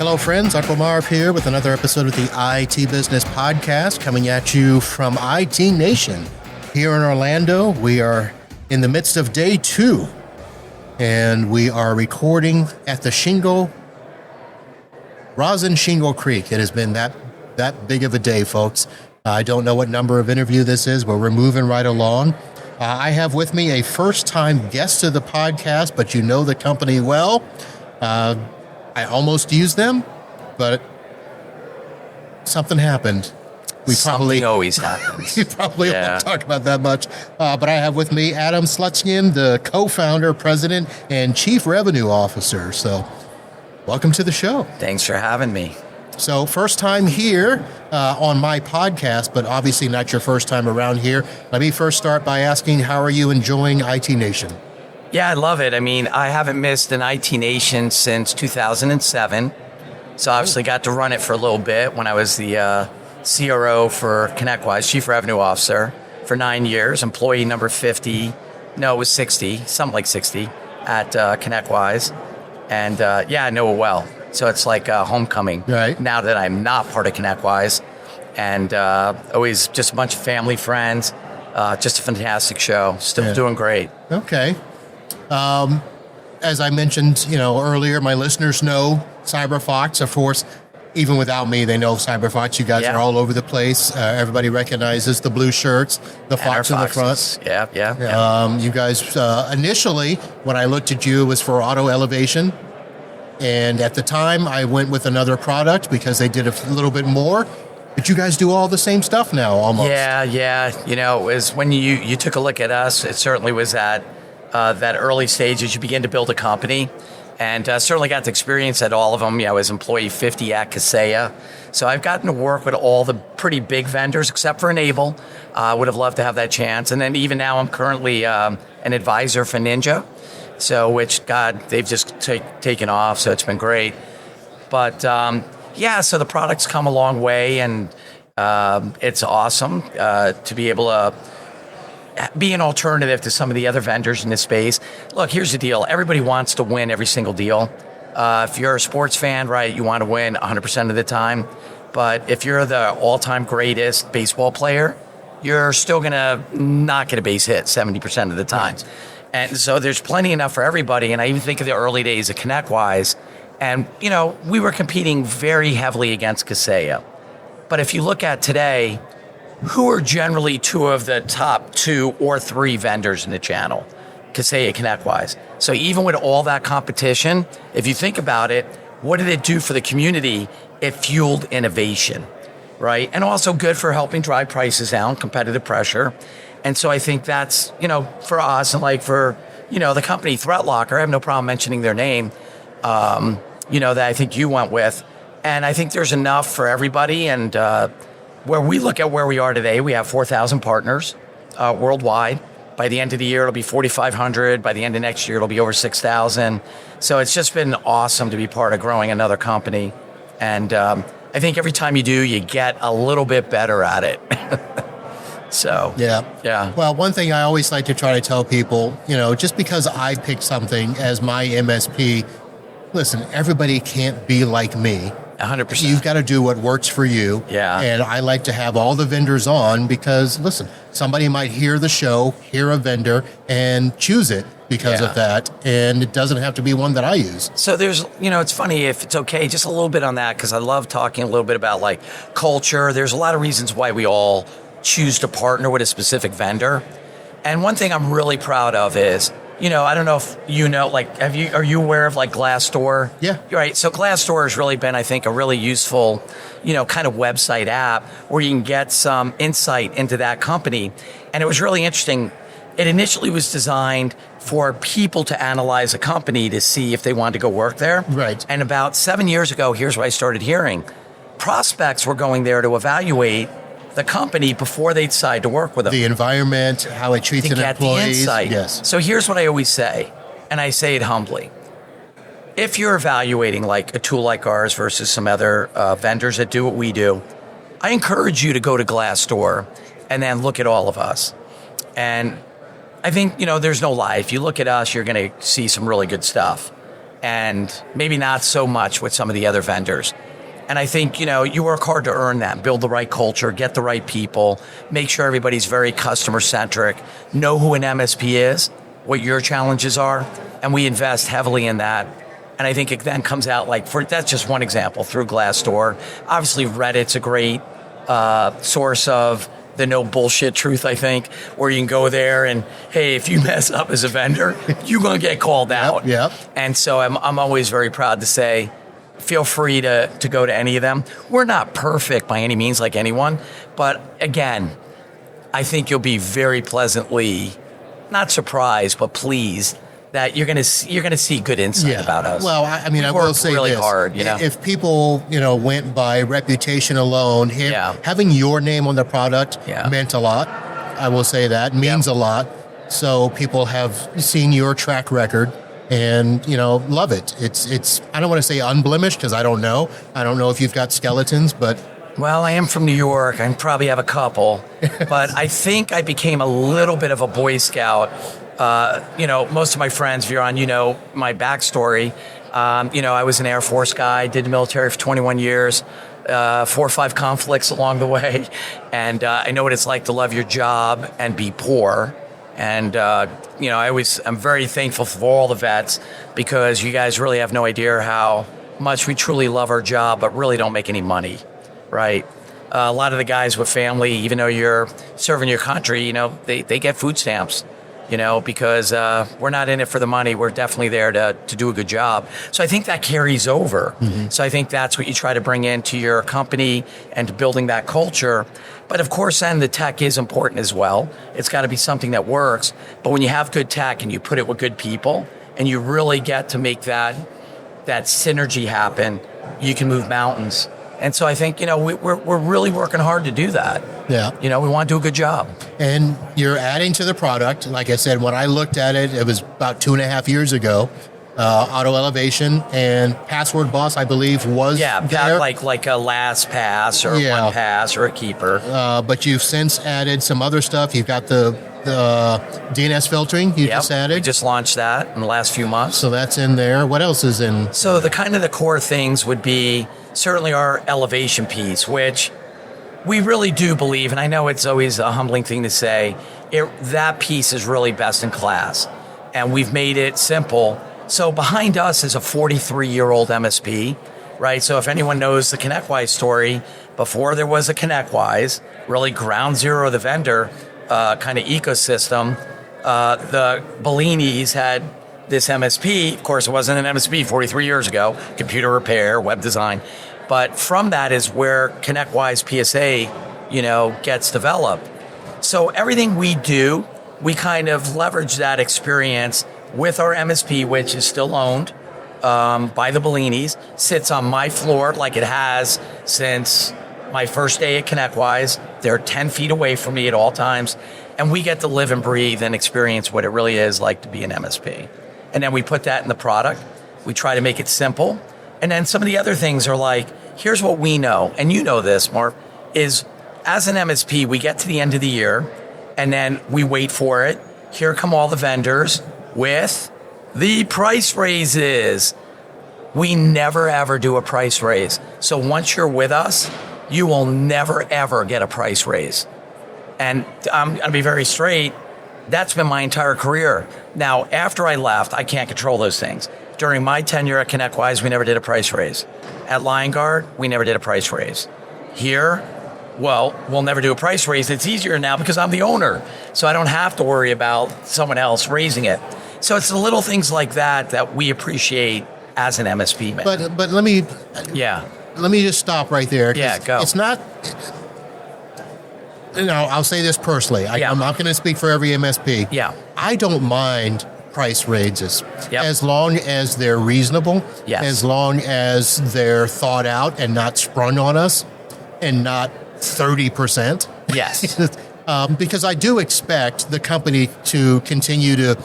Hello, friends. Uncle Marv here with another episode of the IT Business Podcast, coming at you from IT Nation here in Orlando. We are in the midst of day 2, and we are recording at the Rosin Shingle Creek. It has been that big of a day, folks. I don't know what number of interview this is, but we're moving right along. I have with me a first-time guest to the podcast, but you know the company well. I almost used them, but something happened. Something always happens. We probably won't talk about that much. But I have with me Adam Slutskin, the co-founder, president, and chief revenue officer. So welcome to the show. Thanks for having me. So first time here on my podcast, but obviously not your first time around here. Let me first start by asking, how are you enjoying IT Nation? Yeah, I love it. I mean, I haven't missed an IT Nation since 2007. So obviously got to run it for a little bit when I was the CRO for ConnectWise, chief revenue officer for 9 years, employee number 50. No, it was 60, something like 60 at ConnectWise. And I know it well. So it's like homecoming now that I'm not part of ConnectWise. And always just a bunch of family, friends. Just a fantastic show. Still doing great. Okay. As I mentioned, earlier, my listeners know CyberFOX. Of course, even without me, they know CyberFOX. You guys are all over the place. Everybody recognizes the blue shirts, the fox in the front. Yeah. You guys, initially, when I looked at you, it was for AutoElevate. And at the time, I went with another product because they did a little bit more. But you guys do all the same stuff now, almost. Yeah. It was when you took a look at us, it certainly was at that early stage as you begin to build a company. And certainly got to experience at all of them. I was employee 50 at Kaseya. So I've gotten to work with all the pretty big vendors, except for Enable. Would have loved to have that chance. And then even now, I'm currently an advisor for Ninja. So, which, God, they've just taken off, so it's been great. But, so the product's come a long way, and it's awesome to be able to be an alternative to some of the other vendors in this space. Look, here's the deal. Everybody wants to win every single deal. If you're a sports fan, right, you want to win 100% of the time. But if you're the all-time greatest baseball player, you're still not going to base hit 70% of the time. Right. And so there's plenty enough for everybody. And I even think of the early days of ConnectWise. And, we were competing very heavily against Kaseya. But if you look at today, who are generally 2 of the top 2 or 3 vendors in the channel? Kaseya, ConnectWise. So even with all that competition, if you think about it, what did it do for the community? It fueled innovation, right? And also good for helping drive prices down, competitive pressure. And so I think that's, for us and like for, the company ThreatLocker, I have no problem mentioning their name, that I think you went with. And I think there's enough for everybody. And where we look at where we are today, we have 4,000 partners worldwide. By the end of the year, it'll be 4,500. By the end of next year, it'll be over 6,000. So it's just been awesome to be part of growing another company. And I think every time you do, you get a little bit better at it. So, yeah. Well, one thing I always like to try to tell people, just because I picked something as my MSP, listen, everybody can't be like me. 100%. You've got to do what works for you. Yeah. And I like to have all the vendors on because, listen, somebody might hear the show, hear a vendor, and choose it because of that. And it doesn't have to be one that I use. So there's, it's funny if it's okay, just a little bit on that, because I love talking a little bit about like culture. There's a lot of reasons why we all choose to partner with a specific vendor. And one thing I'm really proud of is, I don't know if are you aware of like Glassdoor? Yeah. Right. So Glassdoor has really been, I think, a really useful, kind of website app where you can get some insight into that company. And it was really interesting. It initially was designed for people to analyze a company to see if they wanted to go work there. Right. And about 7 years ago, here's what I started hearing. Prospects were going there to evaluate the company before they decide to work with them. The environment, how it treats its employees. The insight. Yes. So here's what I always say, and I say it humbly. If you're evaluating like a tool like ours versus some other vendors that do what we do, I encourage you to go to Glassdoor and then look at all of us. And I think, there's no lie. If you look at us, you're going to see some really good stuff. and maybe not so much with some of the other vendors. And I think, you work hard to earn that, build the right culture, get the right people, make sure everybody's very customer-centric, know who an MSP is, what your challenges are, and we invest heavily in that. And I think it then comes out that's just one example, through Glassdoor. Obviously, Reddit's a great source of the no bullshit truth, I think, where you can go there and, hey, if you mess up as a vendor, you're going to get called out. Yep. And so I'm always very proud to say, feel free to go to any of them. We're not perfect by any means, like anyone, but again, I think you'll be very pleasantly, not surprised, but pleased that you're gonna see good insight about us. Well, I will say really this. hard. If people went by reputation alone, having your name on the product meant a lot. I will say that means a lot. So people have seen your track record and love it. It's I don't want to say unblemished because I don't know. I don't know if you've got skeletons, but. Well, I am from New York. I probably have a couple, but I think I became a little bit of a Boy Scout. Most of my friends, Viran, my backstory. I was an Air Force guy, did the military for 21 years, 4 or 5 conflicts along the way. And I know what it's like to love your job and be poor. And, I'm very thankful for all the vets because you guys really have no idea how much we truly love our job, but really don't make any money, right? A lot of the guys with family, even though you're serving your country, they get food stamps. Because we're not in it for the money. We're definitely there to do a good job. So I think that carries over. Mm-hmm. So I think that's what you try to bring into your company and to building that culture. But of course, then the tech is important as well. It's got to be something that works. But when you have good tech and you put it with good people and you really get to make that synergy happen, you can move mountains. And so I think, we're really working hard to do that. Yeah. We want to do a good job. And you're adding to the product. Like I said, when I looked at it, it was about 2.5 years ago. AutoElevate and Password Boss, I believe, was there. like a LastPass or OnePass or a Keeper. But you've since added some other stuff. You've got the DNS filtering you just added. We just launched that in the last few months. So that's in there. What else is in? So the core things would be certainly our elevation piece, which we really do believe, and I know it's always a humbling thing to say, that piece is really best in class. And we've made it simple. So behind us is a 43-year-old MSP, right? So if anyone knows the ConnectWise story, before there was a ConnectWise, really ground zero of the vendor kind of ecosystem, the Bellinis had this MSP. Of course, it wasn't an MSP 43 years ago, computer repair, web design. But from that is where ConnectWise PSA, gets developed. So everything we do, we kind of leverage that experience with our MSP, which is still owned by the Bellinis, sits on my floor like it has since my first day at ConnectWise. They're 10 feet away from me at all times. And we get to live and breathe and experience what it really is like to be an MSP. And then we put that in the product. We try to make it simple. And then some of the other things are like, here's what we know, and you know this, Marv, is as an MSP, we get to the end of the year, and then we wait for it. Here come all the vendors with the price raises. We never, ever do a price raise. So once you're with us, you will never, ever get a price raise. And I'm going to be very straight. That's been my entire career. Now, after I left, I can't control those things. During my tenure at ConnectWise, we never did a price raise. At LionGuard, we never did a price raise. Here, well, we'll never do a price raise. It's easier now because I'm the owner. So I don't have to worry about someone else raising it. So it's the little things like that we appreciate as an MSP, man. But let me just stop right there. Yeah, go. It's not... I'll say this personally. I'm not going to speak for every MSP. Yeah. I don't mind price raises as long as they're reasonable, as long as they're thought out and not sprung on us and not 30%. Yes. Because I do expect the company to continue to,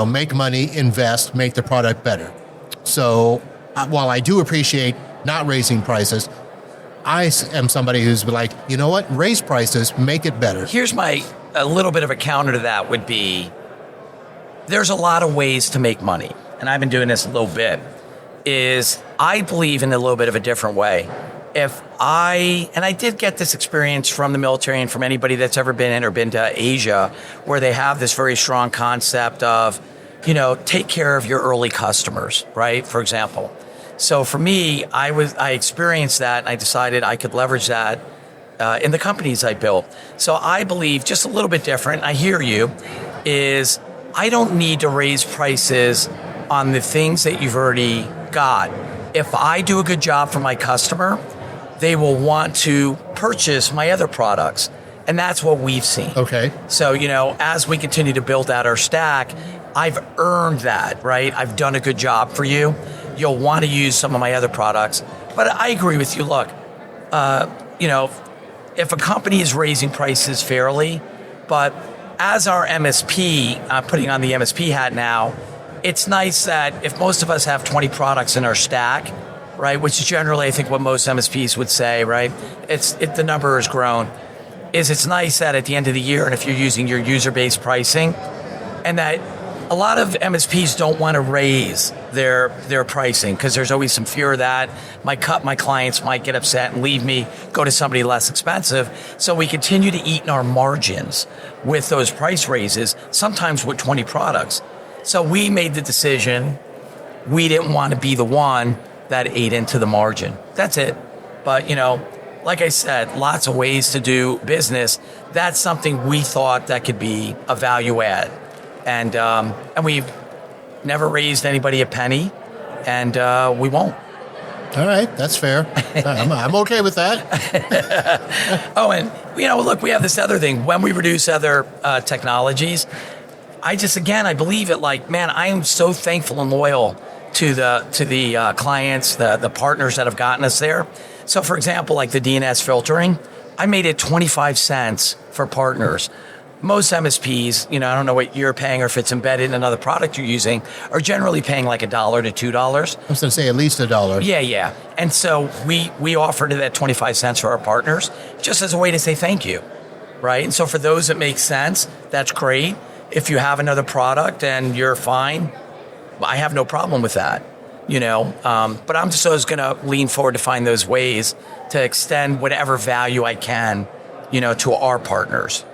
make money, invest, make the product better. So while I do appreciate not raising prices, I am somebody who's like, you know what? Raise prices, make it better. Here's a little bit of a counter to that would be, there's a lot of ways to make money. And and I've been doing this a little bit, is I believe in a little bit of a different way. And I did get this experience from the military and from anybody that's ever been in or been to Asia, where they have this very strong concept of, take care of your early customers, right? For example. So for me, I experienced that, and I decided I could leverage that in the companies I built. So I believe just a little bit different. I hear you, is I don't need to raise prices on the things that you've already got. If I do a good job for my customer, they will want to purchase my other products. And that's what we've seen. Okay. So, as we continue to build out our stack, I've earned that, right? I've done a good job for you. You'll want to use some of my other products. But I agree with you. Look, if a company is raising prices fairly, but as our MSP, putting on the MSP hat now, it's nice that if most of us have 20 products in our stack, right, which is generally, I think, what most MSPs would say, right? The number has grown. It's nice that at the end of the year, and if you're using your user-based pricing, and that a lot of MSPs don't want to raise their pricing because there's always some fear that my clients might get upset and leave me, go to somebody less expensive. So we continue to eat in our margins with those price raises, sometimes with 20 products. So we made the decision, we didn't want to be the one that ate into the margin. That's it. But, like I said, lots of ways to do business. That's something we thought that could be a value add. And we've never raised anybody a penny, and we won't. All right, that's fair. I'm okay with that. Oh, and look, we have this other thing. When we reduce other technologies, I believe it. Like, man, I am so thankful and loyal to the clients, the partners that have gotten us there. So, for example, like the DNS filtering, I made it 25 cents for partners. Most MSPs, I don't know what you're paying or if it's embedded in another product you're using, are generally paying like $1 to $2. I was going to say at least $1. Yeah. And so we offered it at 25 cents for our partners just as a way to say thank you, right? And so for those that make sense, that's great. If you have another product and you're fine, I have no problem with that, But I'm just always going to lean forward to find those ways to extend whatever value I can, to our partners.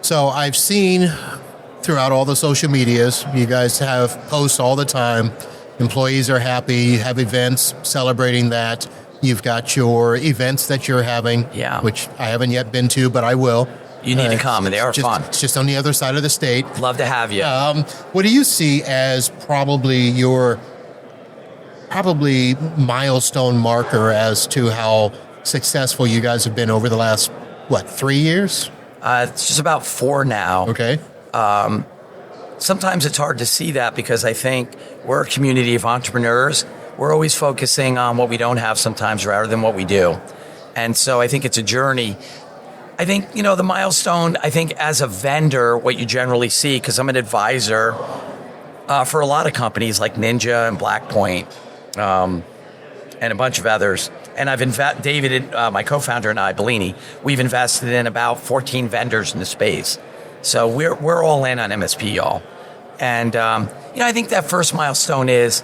So I've seen throughout all the social medias, you guys have posts all the time. Employees are happy. You have events celebrating that. You've got your events that you're having, which I haven't yet been to, but I will. You need to come, and they are fun. It's just on the other side of the state. Love to have you. What do you see as probably your milestone marker as to how successful you guys have been over the last, 3 years? It's just about 4 now. Okay. Sometimes it's hard to see that because I think we're a community of entrepreneurs. We're always focusing on what we don't have sometimes rather than what we do. And so I think it's a journey. I think, the milestone, I think as a vendor, what you generally see, because I'm an advisor for a lot of companies like Ninja and Blackpoint and a bunch of others. And David, my co-founder, and I, Bellini, we've invested in about 14 vendors in the space. So we're all in on MSP, y'all. And, I think that first milestone is,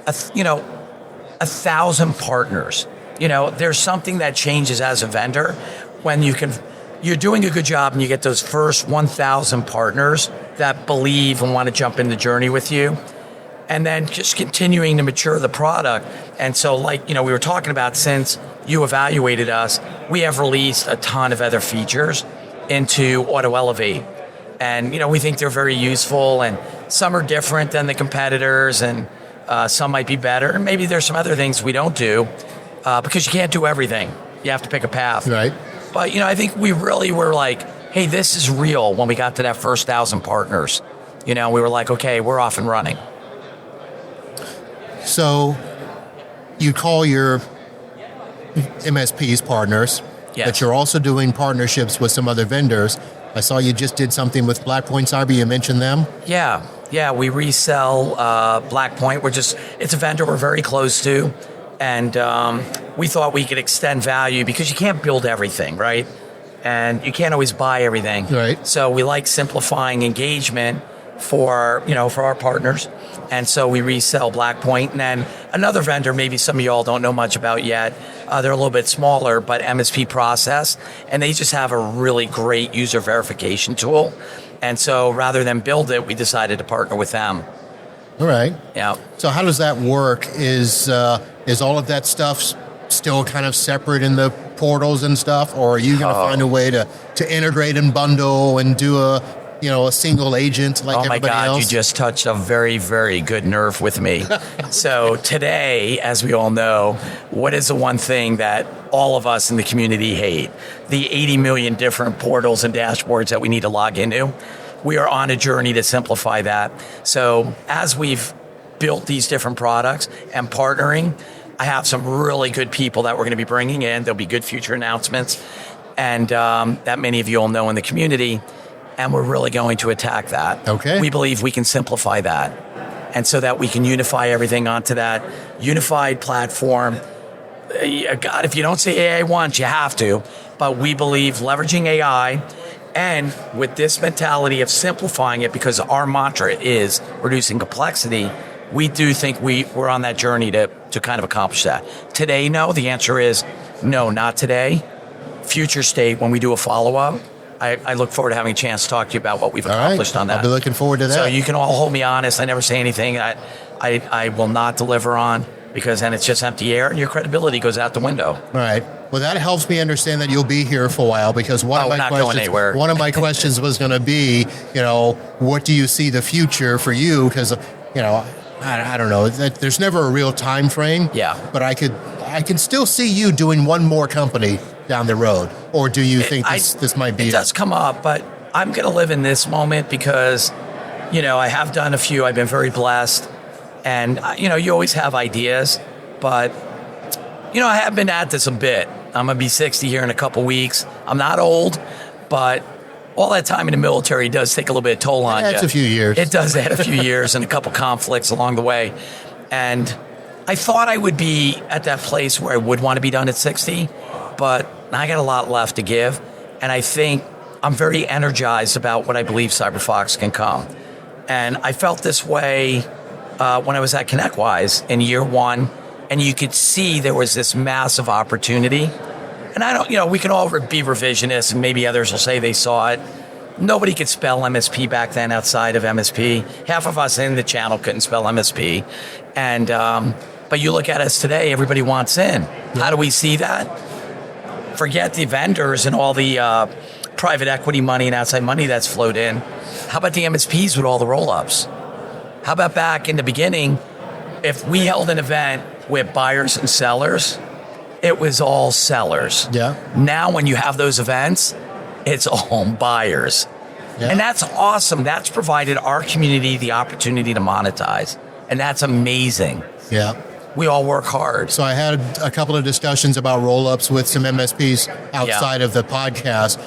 1,000 partners. There's something that changes as a vendor when you're doing a good job and you get those first 1,000 partners that believe and want to jump in the journey with you. And then just continuing to mature the product. And so we were talking about, since you evaluated us, we have released a ton of other features into AutoElevate. And, we think they're very useful, and some are different than the competitors, and some might be better. And maybe there's some other things we don't do because you can't do everything. You have to pick a path. Right. But, I think we really were like, hey, this is real when we got to that first 1,000 partners. We were like, okay, we're off and running. So you call your MSPs partners, but you're also doing partnerships with some other vendors. I saw you just did something with Blackpoint Cyber. You mentioned them? Yeah, we resell Blackpoint. It's a vendor we're very close to. And we thought we could extend value because you can't build everything, right? And you can't always buy everything. Right. So we like simplifying engagement for our partners. And so we resell Blackpoint. And then another vendor, maybe some of y'all don't know much about yet, they're a little bit smaller, but MSP Process, and they just have a really great user verification tool. And so rather than build it, we decided to partner with them. All right. Yeah. So how does that work? Is all of that stuff still kind of separate in the portals and stuff, or are you going to find a way to integrate and bundle and do a single agent like everybody else? Oh my God, you just touched a very, very good nerve with me. So today, as we all know, what is the one thing that all of us in the community hate? The 80 million different portals and dashboards that we need to log into. We are on a journey to simplify that. So as we've built these different products and partnering, I have some really good people that we're going to be bringing in. There'll be good future announcements, and that many of you will know in the community. And we're really going to attack that. Okay. We believe we can simplify that. And so that we can unify everything onto that unified platform. God, if you don't say AI once, you have to. But we believe leveraging AI and with this mentality of simplifying it, because our mantra is reducing complexity, we do think we're on that journey to kind of accomplish that. Today, no. The answer is no, not today. Future state, when we do a follow-up, I look forward to having a chance to talk to you about what we've accomplished on that. I'll be looking forward to that. So you can all hold me honest. I never say anything I will not deliver on, because then it's just empty air and your credibility goes out the window. All right. Well, that helps me understand that you'll be here for a while, because one of my questions was going to be, what do you see the future for you? Because, I don't know. There's never a real time frame. Yeah. But I can still see you doing one more company down the road. Or do you think this might be it? Does come up, but I'm going to live in this moment because, I have done a few. I've been very blessed. And, you always have ideas. But, I have been at this a bit. I'm going to be 60 here in a couple weeks. I'm not old, but all that time in the military does take a little bit of toll on you. It's a few years. It does add a few years and a couple conflicts along the way. And I thought I would be at that place where I would want to be done at 60, but I got a lot left to give. And I think I'm very energized about what I believe CyberFOX can come. And I felt this way when I was at ConnectWise in year one, and you could see there was this massive opportunity. And I don't, we can all be revisionists, and maybe others will say they saw it. Nobody could spell MSP back then outside of MSP. Half of us in the channel couldn't spell MSP. And, but you look at us today, everybody wants in. How do we see that? Forget the vendors and all the private equity money and outside money that's flowed in. How about the MSPs with all the roll-ups? How about back in the beginning, if we held an event with buyers and sellers, it was all sellers. Yeah. Now when you have those events, it's all buyers. Yeah. And that's awesome. That's provided our community the opportunity to monetize. And that's amazing. Yeah. We all work hard. So I had a couple of discussions about roll-ups with some MSPs outside of the podcast.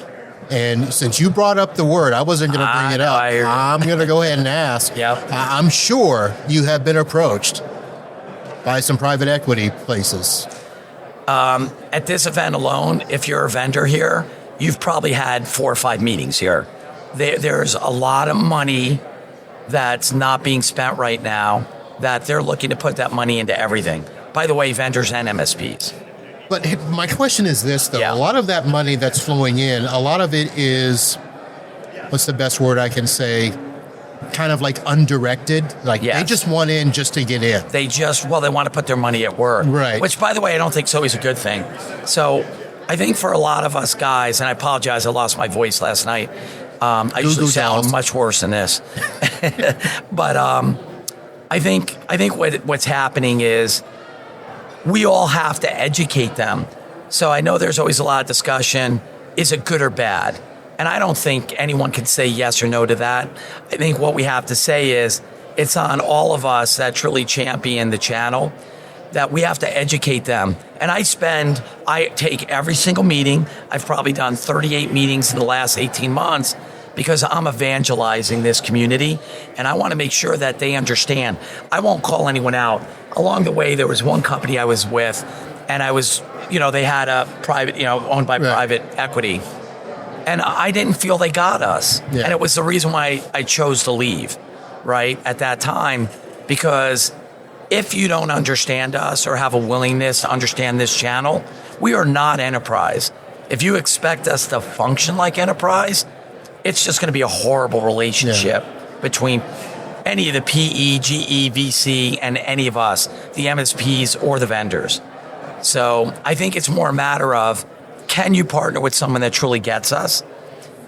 And since you brought up the word, I wasn't going to bring it up. I'm going to go ahead and ask. Yep. I'm sure you have been approached by some private equity places. At this event alone, if you're a vendor here, you've probably had 4 or 5 meetings here. There's a lot of money that's not being spent right now that they're looking to put that money into everything. By the way, vendors and MSPs. But my question is this, though. Yeah. A lot of that money that's flowing in, a lot of it is, what's the best word I can say, kind of like undirected? Like They just want in just to get in. They want to put their money at work. Right. Which, by the way, I don't think is always a good thing. So I think for a lot of us guys, and I apologize, I lost my voice last night. I usually sound much worse than this. But I think what's happening is we all have to educate them. So I know there's always a lot of discussion. Is it good or bad? And I don't think anyone can say yes or no to that. I think what we have to say is it's on all of us that truly champion the channel that we have to educate them. And I take every single meeting. I've probably done 38 meetings in the last 18 months because I'm evangelizing this community and I want to make sure that they understand. I won't call anyone out. Along the way, there was one company I was with and I was, they had a private, owned by private equity. And I didn't feel they got us. Yeah. And it was the reason why I chose to leave. right, at that time, because if you don't understand us or have a willingness to understand this channel, we are not enterprise. If you expect us to function like enterprise, it's just going to be a horrible relationship between any of the PE, GE, VC, and any of us, the MSPs or the vendors. So I think it's more a matter of, can you partner with someone that truly gets us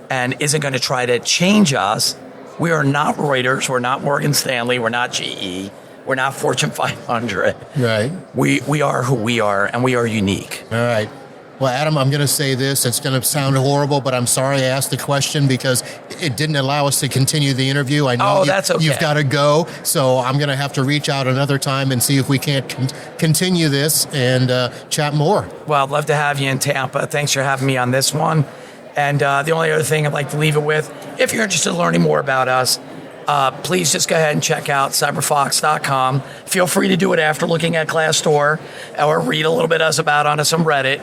and isn't going to try to change us? We are not Reuters. We're not Morgan Stanley. We're not GE. We're not Fortune 500. Right. We are who we are, and we are unique. All right. Well, Adam, I'm going to say this. It's going to sound horrible, but I'm sorry I asked the question because it didn't allow us to continue the interview. I know that's okay. You've got to go, so I'm going to have to reach out another time and see if we can't continue this and chat more. Well, I'd love to have you in Tampa. Thanks for having me on this one. And the only other thing I'd like to leave it with, if you're interested in learning more about us, please just go ahead and check out cyberfox.com. Feel free to do it after looking at Glassdoor or read a little bit about on some Reddit.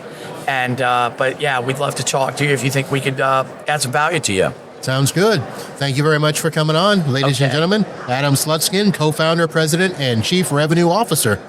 And but yeah, we'd love to talk to you if you think we could add some value to you. Sounds good. Thank you very much for coming on, ladies and gentlemen. Adam Slutskin, co-founder, president, and chief revenue officer.